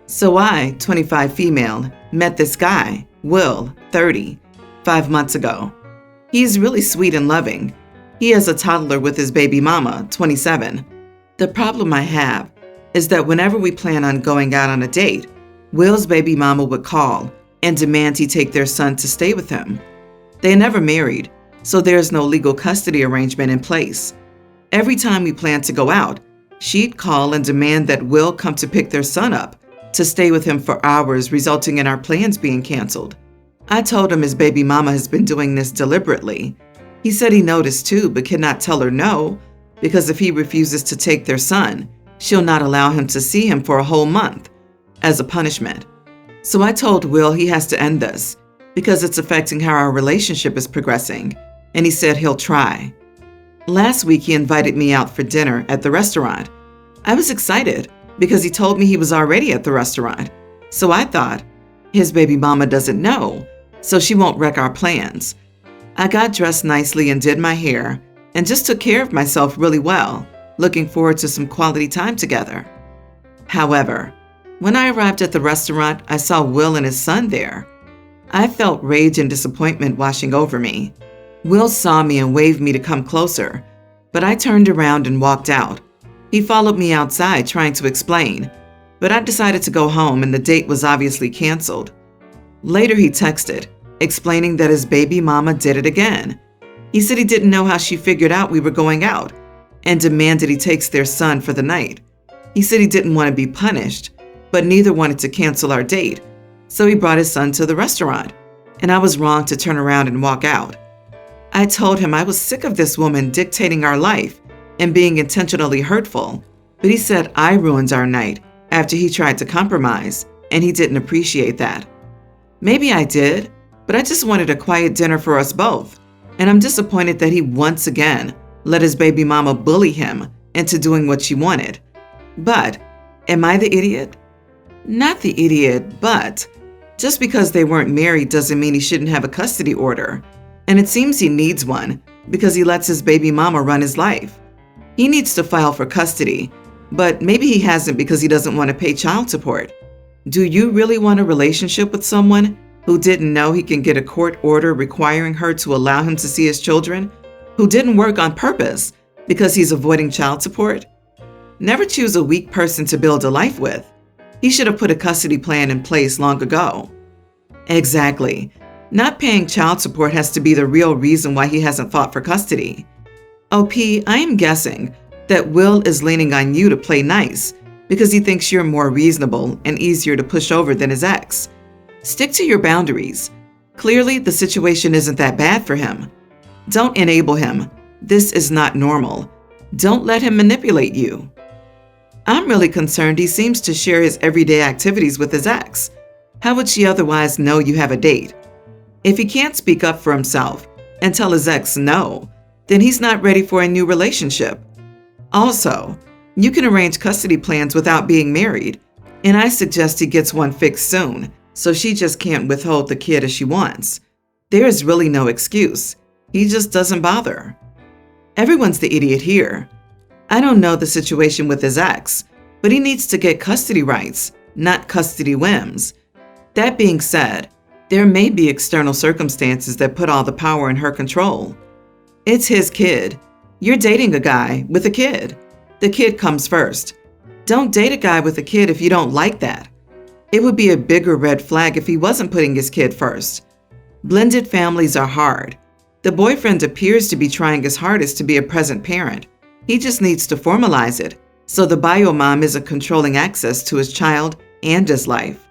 So I, 25 female, met this guy, Will, 30, 5 months ago. He's really sweet and loving. He has a toddler with his baby mama, 27. The problem I have is that whenever we plan on going out on a date, Will's baby mama would call and demand he take their son to stay with him. They never married, so there's no legal custody arrangement in place. Every time we planned to go out, she'd call and demand that Will come to pick their son up to stay with him for hours, resulting in our plans being canceled. I told him his baby mama has been doing this deliberately. He said he noticed too, but cannot tell her no, because if he refuses to take their son, she'll not allow him to see him for a whole month as a punishment. So I told Will he has to end this because it's affecting how our relationship is progressing, and he said he'll try. Last week, he invited me out for dinner at the restaurant. I was excited because he told me he was already at the restaurant. So I thought, his baby mama doesn't know, so she won't wreck our plans. I got dressed nicely and did my hair and just took care of myself really well, looking forward to some quality time together. However, when I arrived at the restaurant, I saw Will and his son there. I felt rage and disappointment washing over me. Will saw me and waved me to come closer, but I turned around and walked out. He followed me outside trying to explain, but I decided to go home and the date was obviously canceled. Later he texted, explaining that his baby mama did it again. He said he didn't know how she figured out we were going out and demanded he takes their son for the night. He said he didn't want to be punished, but neither wanted to cancel our date, so he brought his son to the restaurant, and I was wrong to turn around and walk out. I told him I was sick of this woman dictating our life and being intentionally hurtful, but he said I ruined our night after he tried to compromise, and he didn't appreciate that. Maybe I did, but I just wanted a quiet dinner for us both, and I'm disappointed that he once again let his baby mama bully him into doing what she wanted. But am I the idiot? Not the idiot, but just because they weren't married doesn't mean he shouldn't have a custody order, and it seems he needs one because he lets his baby mama run his life. He needs to file for custody, but maybe he hasn't because he doesn't want to pay child support. Do you really want a relationship with someone who didn't know he can get a court order requiring her to allow him to see his children, who didn't work on purpose because he's avoiding child support? Never choose a weak person to build a life with. He should have put a custody plan in place long ago. Exactly. Not paying child support has to be the real reason why he hasn't fought for custody. OP, I am guessing that Will is leaning on you to play nice because he thinks you're more reasonable and easier to push over than his ex. Stick to your boundaries. Clearly, the situation isn't that bad for him. Don't enable him. This is not normal. Don't let him manipulate you. I'm really concerned he seems to share his everyday activities with his ex. How would she otherwise know you have a date? If he can't speak up for himself and tell his ex no, then he's not ready for a new relationship. Also, you can arrange custody plans without being married, and I suggest he gets one fixed soon, so she just can't withhold the kid as she wants. There is really no excuse. He just doesn't bother. Everyone's the idiot here. I don't know the situation with his ex, but he needs to get custody rights, not custody whims. That being said, there may be external circumstances that put all the power in her control. It's his kid. You're dating a guy with a kid. The kid comes first. Don't date a guy with a kid if you don't like that. It would be a bigger red flag if he wasn't putting his kid first. Blended families are hard. The boyfriend appears to be trying his hardest to be a present parent. He just needs to formalize it, so the bio mom isn't controlling access to his child and his life.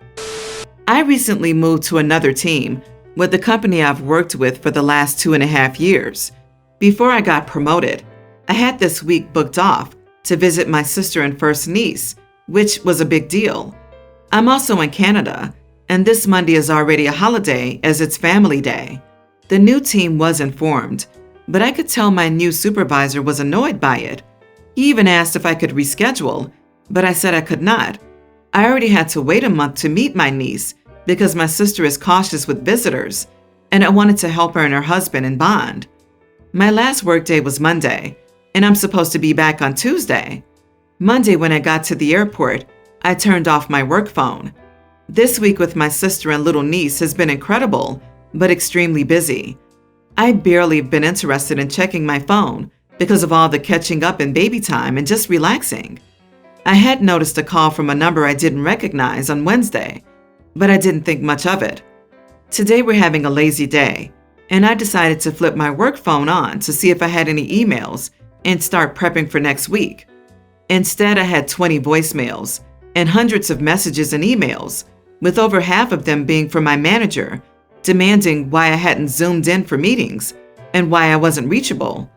I recently moved to another team with the company I've worked with for the last 2.5 years. Before I got promoted, I had this week booked off to visit my sister and first niece, which was a big deal. I'm also in Canada, and this Monday is already a holiday as it's Family Day. The new team was informed, but I could tell my new supervisor was annoyed by it. He even asked if I could reschedule, but I said I could not. I already had to wait a month to meet my niece because my sister is cautious with visitors, and I wanted to help her and her husband and bond. My last workday was Monday, and I'm supposed to be back on Tuesday. Monday, when I got to the airport, I turned off my work phone. This week with my sister and little niece has been incredible, but extremely busy. I barely have been interested in checking my phone because of all the catching up and baby time and just relaxing. I had noticed a call from a number I didn't recognize on Wednesday, but I didn't think much of it. Today we're having a lazy day, and I decided to flip my work phone on to see if I had any emails and start prepping for next week. Instead, I had 20 voicemails and hundreds of messages and emails, with over half of them being from my manager, demanding why I hadn't zoomed in for meetings and why I wasn't reachable.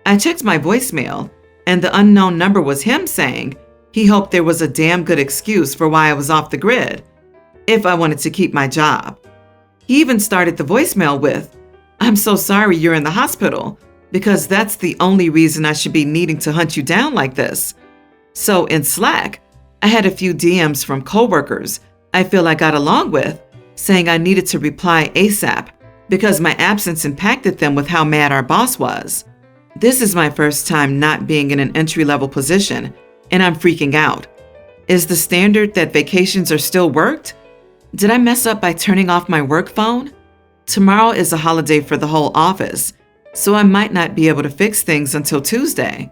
I checked my voicemail, and the unknown number was him saying he hoped there was a damn good excuse for why I was off the grid if I wanted to keep my job. He even started the voicemail with, "I'm so sorry you're in the hospital, because that's the only reason I should be needing to hunt you down like this." So in Slack, I had a few DMs from coworkers I feel I got along with, saying I needed to reply ASAP because my absence impacted them with how mad our boss was. This is my first time not being in an entry-level position, and I'm freaking out. Is the standard that vacations are still worked? Did I mess up by turning off my work phone? Tomorrow is a holiday for the whole office, so I might not be able to fix things until Tuesday.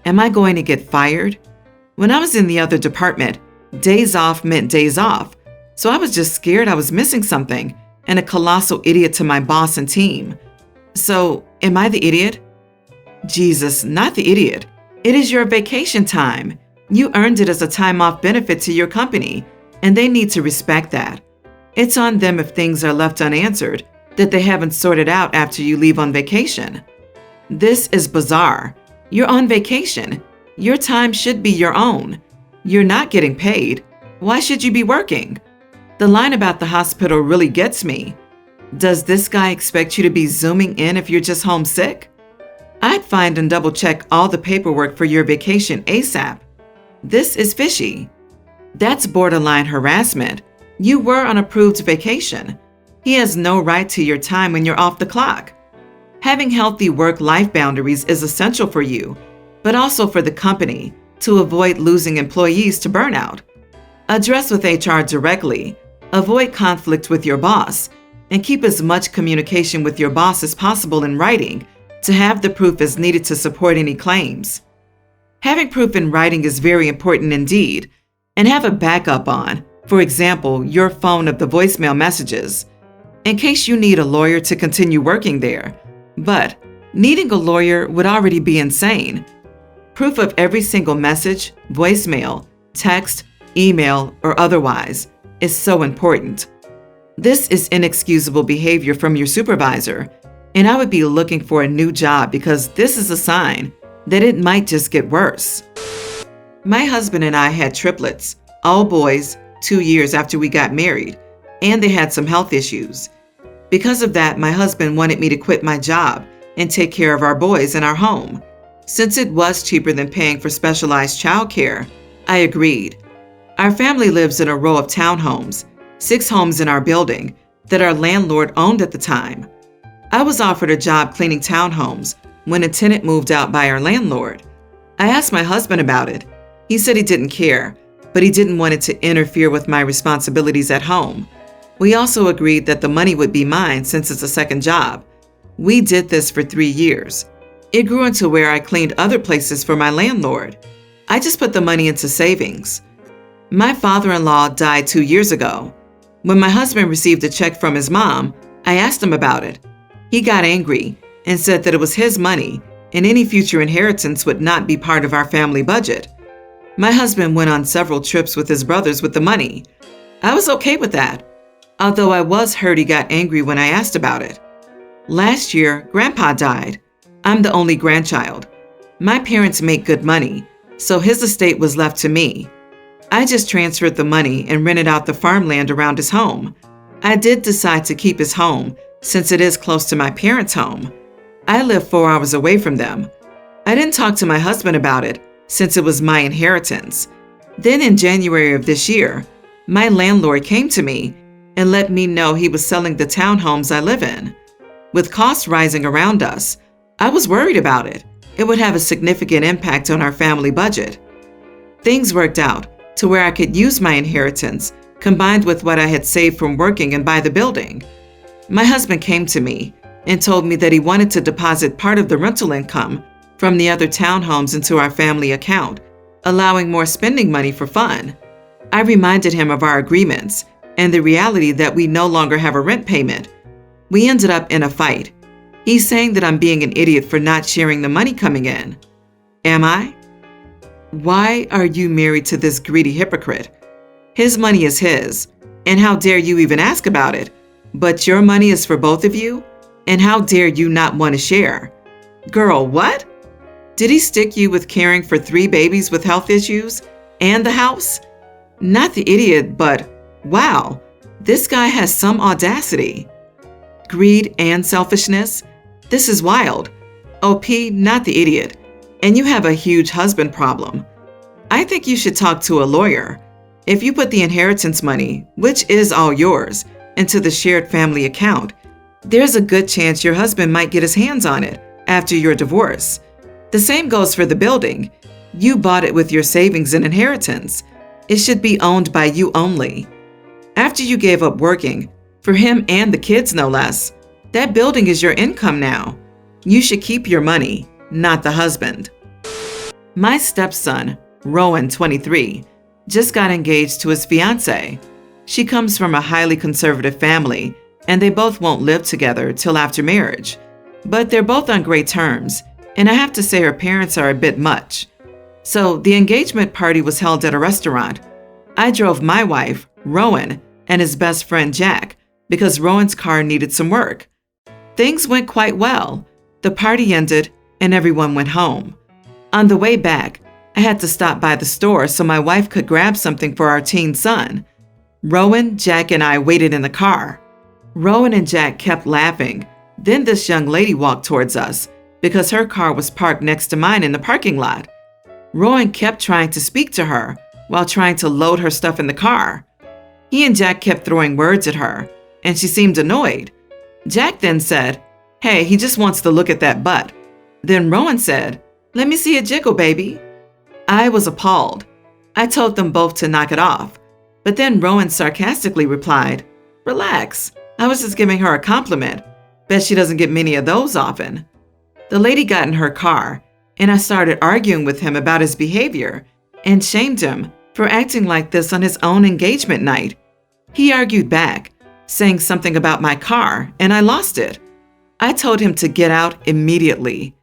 Am I going to get fired? When I was in the other department, days off meant days off, so I was just scared I was missing something and a colossal idiot to my boss and team. So, am I the idiot? Jesus, not the idiot. It is your vacation time. You earned it as a time-off benefit to your company, and they need to respect that. It's on them if things are left unanswered that they haven't sorted out after you leave on vacation. This is bizarre. You're on vacation. Your time should be your own. You're not getting paid. Why should you be working? The line about the hospital really gets me. Does this guy expect you to be zooming in if you're just homesick? I'd find and double-check all the paperwork for your vacation ASAP. This is fishy. That's borderline harassment. You were on approved vacation. He has no right to your time when you're off the clock. Having healthy work-life boundaries is essential for you, but also for the company to avoid losing employees to burnout. Address with HR directly, avoid conflict with your boss, and keep as much communication with your boss as possible in writing to have the proof as needed to support any claims. Having proof in writing is very important indeed, and have a backup on, for example, your phone of the voicemail messages, in case you need a lawyer to continue working there. But needing a lawyer would already be insane. Proof of every single message, voicemail, text, email, or otherwise is so important. This is inexcusable behavior from your supervisor, and I would be looking for a new job because this is a sign that it might just get worse. My husband and I had triplets, all boys, 2 years after we got married, and they had some health issues. Because of that, my husband wanted me to quit my job and take care of our boys in our home. Since it was cheaper than paying for specialized childcare, I agreed. Our family lives in a row of townhomes, 6 homes in our building, that our landlord owned at the time. I was offered a job cleaning townhomes when a tenant moved out by our landlord. I asked my husband about it. He said he didn't care, but he didn't want it to interfere with my responsibilities at home. We also agreed that the money would be mine since it's a second job. We did this for 3 years. It grew into where I cleaned other places for my landlord. I just put the money into savings. My father-in-law died 2 years ago. When my husband received a check from his mom, I asked him about it. He got angry and said that it was his money and any future inheritance would not be part of our family budget. My husband went on several trips with his brothers with the money. I was okay with that, although I was hurt he got angry when I asked about it. Last year, Grandpa died. I'm the only grandchild. My parents make good money, so his estate was left to me. I just transferred the money and rented out the farmland around his home. I did decide to keep his home since it is close to my parents' home. I live 4 hours away from them. I didn't talk to my husband about it since it was my inheritance. Then in January of this year, my landlord came to me and let me know he was selling the townhomes I live in. With costs rising around us, I was worried about it. It would have a significant impact on our family budget. Things worked out. to where I could use my inheritance combined with what I had saved from working and buy the building. My husband came to me and told me that he wanted to deposit part of the rental income from the other townhomes into our family account, allowing more spending money for fun. I reminded him of our agreements and the reality that we no longer have a rent payment. We ended up in a fight. He's saying that I'm being an idiot for not sharing the money coming in. Am I? Why are you married to this greedy hypocrite? His money is his, and how dare you even ask about it? But your money is for both of you, and how dare you not want to share? Girl, what? Did he stick you with caring for 3 babies with health issues and the house? Not the idiot, but wow, this guy has some audacity. Greed and selfishness? This is wild. OP, not the idiot. And you have a huge husband problem. I think you should talk to a lawyer. If you put the inheritance money, which is all yours, into the shared family account, there's a good chance your husband might get his hands on it after your divorce. The same goes for the building. You bought it with your savings and inheritance. It should be owned by you only. After you gave up working, for him and the kids no less, that building is your income now. You should keep your money, not the husband. My stepson, Rowan, 23, just got engaged to his fiancée. She comes from a highly conservative family, and they both won't live together till after marriage. But they're both on great terms, and I have to say her parents are a bit much. So the engagement party was held at a restaurant. I drove my wife, Rowan, and his best friend, Jack, because Rowan's car needed some work. Things went quite well. The party ended, and everyone went home. On the way back, I had to stop by the store so my wife could grab something for our teen son. Rowan, Jack, and I waited in the car. Rowan and Jack kept laughing. Then this young lady walked towards us because her car was parked next to mine in the parking lot. Rowan kept trying to speak to her while trying to load her stuff in the car. He and Jack kept throwing words at her, and she seemed annoyed. Jack then said, "Hey, he just wants to look at that butt." Then Rowan said, "Let me see it jiggle, baby." I was appalled. I told them both to knock it off. But then Rowan sarcastically replied, "Relax, I was just giving her a compliment. Bet she doesn't get many of those often." The lady got in her car, and I started arguing with him about his behavior and shamed him for acting like this on his own engagement night. He argued back, saying something about my car, and I lost it. I told him to get out immediately.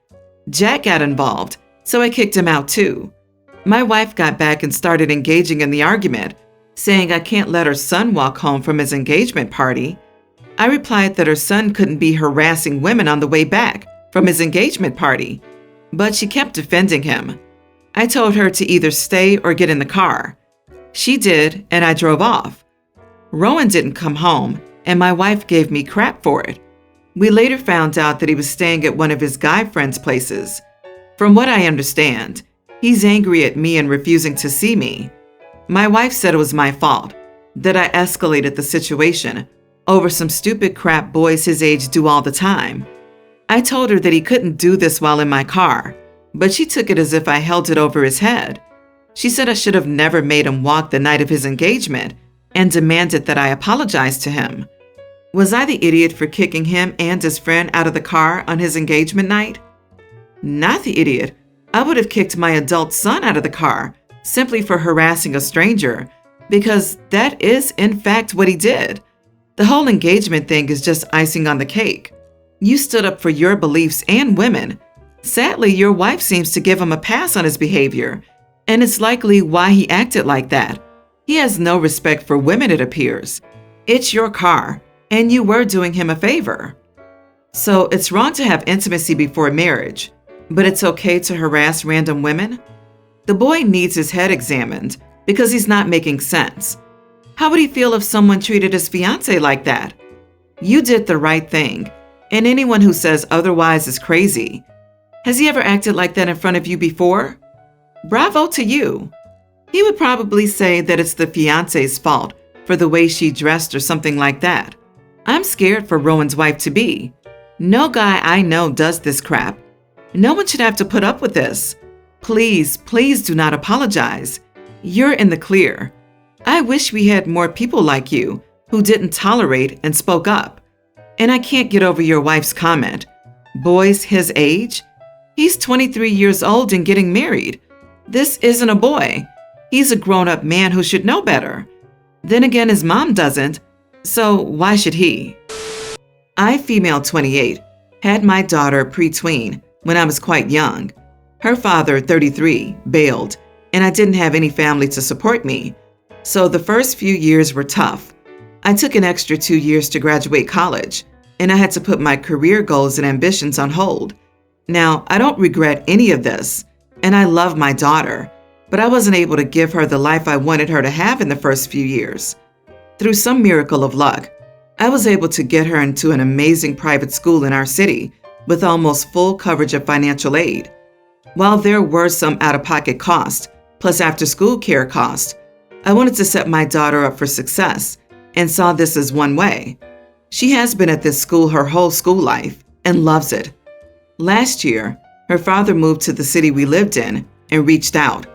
Jack got involved, so I kicked him out too. My wife got back and started engaging in the argument, saying I can't let her son walk home from his engagement party. I replied that her son couldn't be harassing women on the way back from his engagement party, but she kept defending him. I told her to either stay or get in the car. She did, and I drove off. Rowan didn't come home, and my wife gave me crap for it. We later found out that he was staying at one of his guy friends' places. From what I understand, he's angry at me and refusing to see me. My wife said it was my fault, that I escalated the situation over some stupid crap boys his age do all the time. I told her that he couldn't do this while in my car, but she took it as if I held it over his head. She said I should have never made him walk the night of his engagement and demanded that I apologize to him. Was I the idiot for kicking him and his friend out of the car on his engagement night? Not the idiot. I would have kicked my adult son out of the car simply for harassing a stranger, because that is in fact what he did. The whole engagement thing is just icing on the cake. You stood up for your beliefs and women. Sadly, your wife seems to give him a pass on his behavior, and it's likely why he acted like that. He has no respect for women, it appears. It's your car, and you were doing him a favor. So it's wrong to have intimacy before marriage, but it's okay to harass random women? The boy needs his head examined because he's not making sense. How would he feel if someone treated his fiancée like that? You did the right thing, and anyone who says otherwise is crazy. Has he ever acted like that in front of you before? Bravo to you. He would probably say that it's the fiancé's fault for the way she dressed or something like that. I'm scared for Rowan's wife-to-be. No guy I know does this crap. No one should have to put up with this. Please, please do not apologize. You're in the clear. I wish we had more people like you who didn't tolerate and spoke up. And I can't get over your wife's comment. Boys his age? He's 23 years old and getting married. This isn't a boy. He's a grown-up man who should know better. Then again, his mom doesn't, so why should he? I, female 28, had my daughter pre-tween when I was quite young. Her father, 33, bailed, and I didn't have any family to support me. So the first few years were tough. I took an extra 2 years to graduate college, and I had to put my career goals and ambitions on hold. Now, I don't regret any of this, and I love my daughter, but I wasn't able to give her the life I wanted her to have in the first few years. Through some miracle of luck, I was able to get her into an amazing private school in our city with almost full coverage of financial aid. While there were some out-of-pocket costs, plus after-school care costs, I wanted to set my daughter up for success and saw this as one way. She has been at this school her whole school life and loves it. Last year, her father moved to the city we lived in and reached out.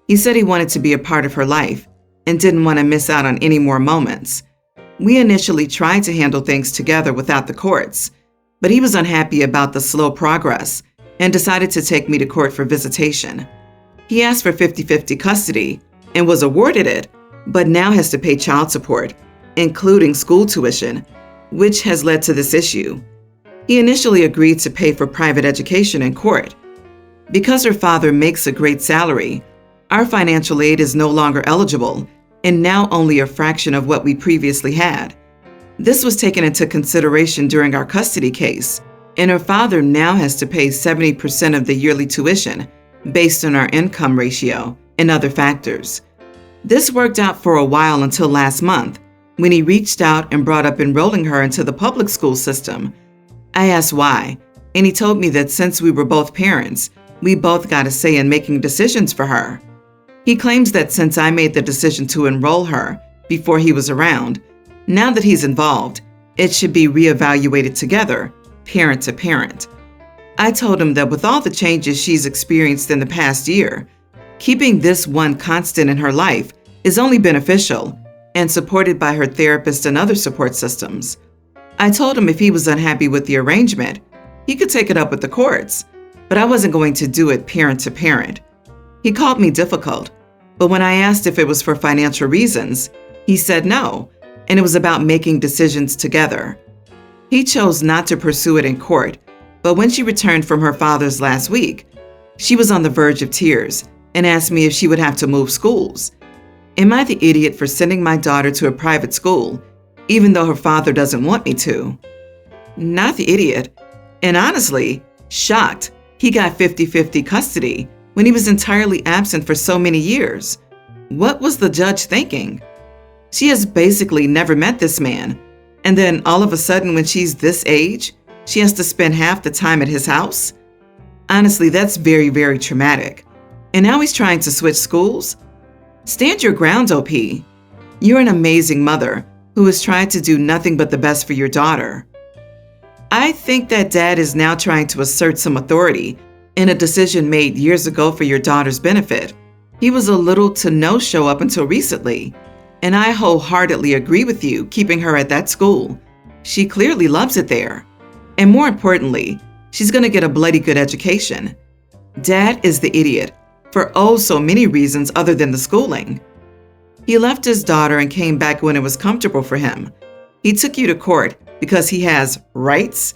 He said he wanted to be a part of her life and didn't want to miss out on any more moments. We initially tried to handle things together without the courts, but he was unhappy about the slow progress and decided to take me to court for visitation. He asked for 50-50 custody and was awarded it, but now has to pay child support, including school tuition, which has led to this issue. He initially agreed to pay for private education in court. Because her father makes a great salary, our financial aid is no longer eligible and now only a fraction of what we previously had. This was taken into consideration during our custody case, and her father now has to pay 70% of the yearly tuition based on our income ratio and other factors. This worked out for a while until last month, when he reached out and brought up enrolling her into the public school system. I asked why, and he told me that since we were both parents, we both got a say in making decisions for her. He claims that since I made the decision to enroll her before he was around, now that he's involved, it should be reevaluated together, parent to parent. I told him that with all the changes she's experienced in the past year, keeping this one constant in her life is only beneficial and supported by her therapist and other support systems. I told him if he was unhappy with the arrangement, he could take it up with the courts, but I wasn't going to do it parent to parent. He called me difficult, but when I asked if it was for financial reasons, he said no, and it was about making decisions together. He chose not to pursue it in court, but when she returned from her father's last week, she was on the verge of tears and asked me if she would have to move schools. Am I the idiot for sending my daughter to a private school, even though her father doesn't want me to? Not the idiot, and honestly, shocked he got 50-50 custody when he was entirely absent for so many years. What was the judge thinking? She has basically never met this man, and then all of a sudden when she's this age, she has to spend half the time at his house? Honestly, that's very, very traumatic. And now he's trying to switch schools? Stand your ground, OP. You're an amazing mother who has tried to do nothing but the best for your daughter. I think that Dad is now trying to assert some authority in a decision made years ago for your daughter's benefit. He was a little to no show up until recently, and I wholeheartedly agree with you keeping her at that school. She clearly loves it there. And more importantly, she's going to get a bloody good education. Dad is the idiot for oh so many reasons other than the schooling. He left his daughter and came back when it was comfortable for him. He took you to court because he has rights.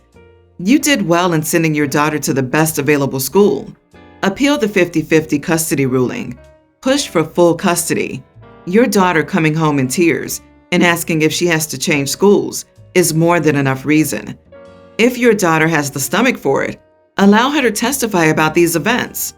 You did well in sending your daughter to the best available school. Appeal the 50-50 custody ruling. Push for full custody. Your daughter coming home in tears and asking if she has to change schools is more than enough reason. If your daughter has the stomach for it, allow her to testify about these events.